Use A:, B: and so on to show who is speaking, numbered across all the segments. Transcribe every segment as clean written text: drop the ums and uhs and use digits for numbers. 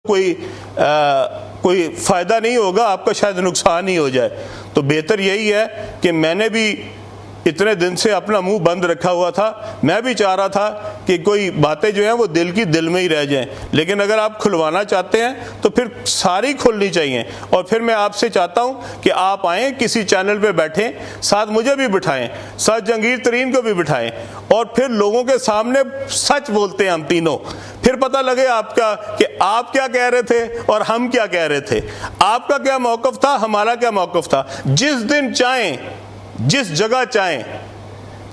A: کوئی فائدہ نہیں ہوگا، آپ کا شاید نقصان ہی ہو جائے. تو بہتر یہی ہے کہ میں نے بھی اتنے دن سے اپنا منہ بند رکھا ہوا تھا. میں بھی چاہ رہا تھا کہ کوئی باتیں جو ہیں وہ دل کی دل میں ہی رہ جائیں، لیکن اگر آپ کھلوانا چاہتے ہیں تو پھر ساری کھلنی چاہیے. اور پھر میں آپ سے چاہتا ہوں کہ آپ آئیں، کسی چینل پہ بیٹھیں، ساتھ مجھے بھی بٹھائیں، ساتھ جہانگیر ترین کو بھی بٹھائیں، اور پھر لوگوں کے سامنے سچ بولتے ہیں ہم تینوں. پھر پتہ لگے آپ کا کہ آپ کیا کہہ رہے تھے اور ہم کیا کہہ رہے تھے، آپ کا کیا موقف تھا، ہمارا کیا موقف تھا. جس دن چاہیں، جس جگہ چاہیں،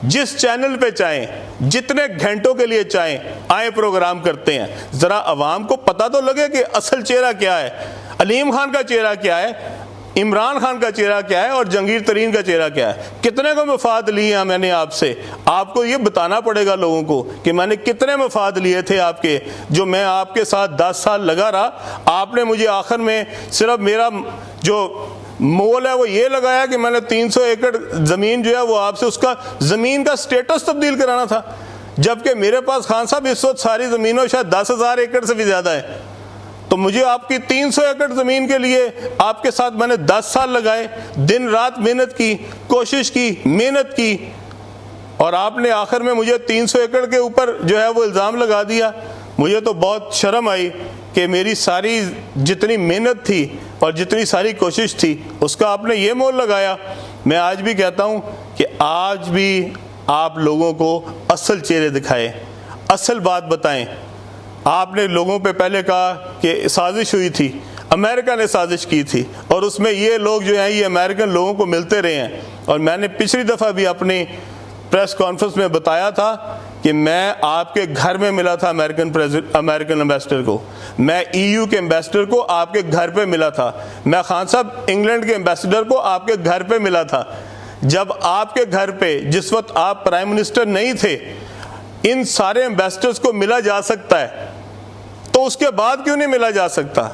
A: جس چینل پہ چاہیں، جتنے گھنٹوں کے لیے چاہیں، آئیں پروگرام کرتے ہیں. ذرا عوام کو پتہ تو لگے کہ اصل چہرہ کیا ہے، علیم خان کا چہرہ کیا ہے، عمران خان کا چہرہ کیا ہے، اور جہانگیر ترین کا چہرہ کیا ہے. کتنے کو مفاد لیے ہیں میں نے آپ سے، آپ کو یہ بتانا پڑے گا لوگوں کو کہ میں نے کتنے مفاد لیے تھے آپ کے. جو میں آپ کے ساتھ 10 سال لگا رہا، آپ نے مجھے آخر میں صرف میرا جو مول ہے وہ یہ لگایا کہ میں نے 300 ایکڑ زمین جو ہے وہ آپ سے اس کا زمین کا سٹیٹس تبدیل کرانا تھا، جبکہ میرے پاس خان صاحب اس وقت ساری زمینوں شاید 10,000 ایکڑ سے بھی زیادہ ہے. تو مجھے آپ کی 300 ایکڑ زمین کے لیے آپ کے ساتھ میں نے 10 سال لگائے، دن رات محنت کی، کوشش کی، محنت کی، اور آپ نے آخر میں مجھے 300 ایکڑ کے اوپر جو ہے وہ الزام لگا دیا. مجھے تو بہت شرم آئی کہ میری ساری جتنی محنت تھی اور جتنی ساری کوشش تھی اس کا آپ نے یہ مول لگایا. میں آج بھی کہتا ہوں کہ آج بھی آپ لوگوں کو اصل چہرے دکھائیں، اصل بات بتائیں. آپ نے لوگوں پہ پہلے کہا کہ سازش ہوئی تھی، امریکہ نے سازش کی تھی، اور اس میں یہ لوگ جو ہیں یہ امریکن لوگوں کو ملتے رہے ہیں. اور میں نے پچھلی دفعہ بھی اپنی پریس کانفرنس میں بتایا تھا کہ میں آپ کے گھر میں ملا تھا امریکن امبیسڈر کو، میں EU کے امبیسڈر کو آپ کے گھر پہ ملا تھا، میں خان صاحب انگلینڈ کے امبیسڈر کو آپ کے گھر پہ ملا تھا. جب آپ کے گھر پہ جس وقت آپ پرائم منسٹر نہیں تھے ان سارے امبیسڈرز کو ملا جا سکتا ہے تو اس کے بعد کیوں نہیں ملا جا سکتا؟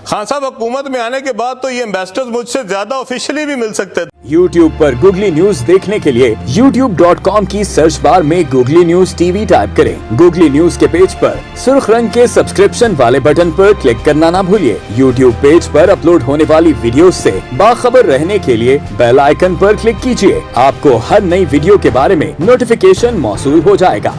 A: خان صاحب حکومت میں آنے کے بعد تو یہ امبیسڈرز مجھ سے زیادہ آفیشلی بھی مل سکتے تھے.
B: YouTube پر گوگلی نیوز دیکھنے کے لیے youtube.com کی سرچ بار میں گوگلی نیوز TV ٹائپ کریں. گوگلی نیوز کے پیج پر سرخ رنگ کے سبسکرپشن والے بٹن پر کلک کرنا نہ بھولیے. YouTube پیج پر اپلوڈ ہونے والی ویڈیوز سے باخبر رہنے کے لیے بیل آئیکن پر کلک کیجیے. آپ کو ہر نئی ویڈیو کے بارے میں نوٹیفیکیشن موصول ہو جائے گا.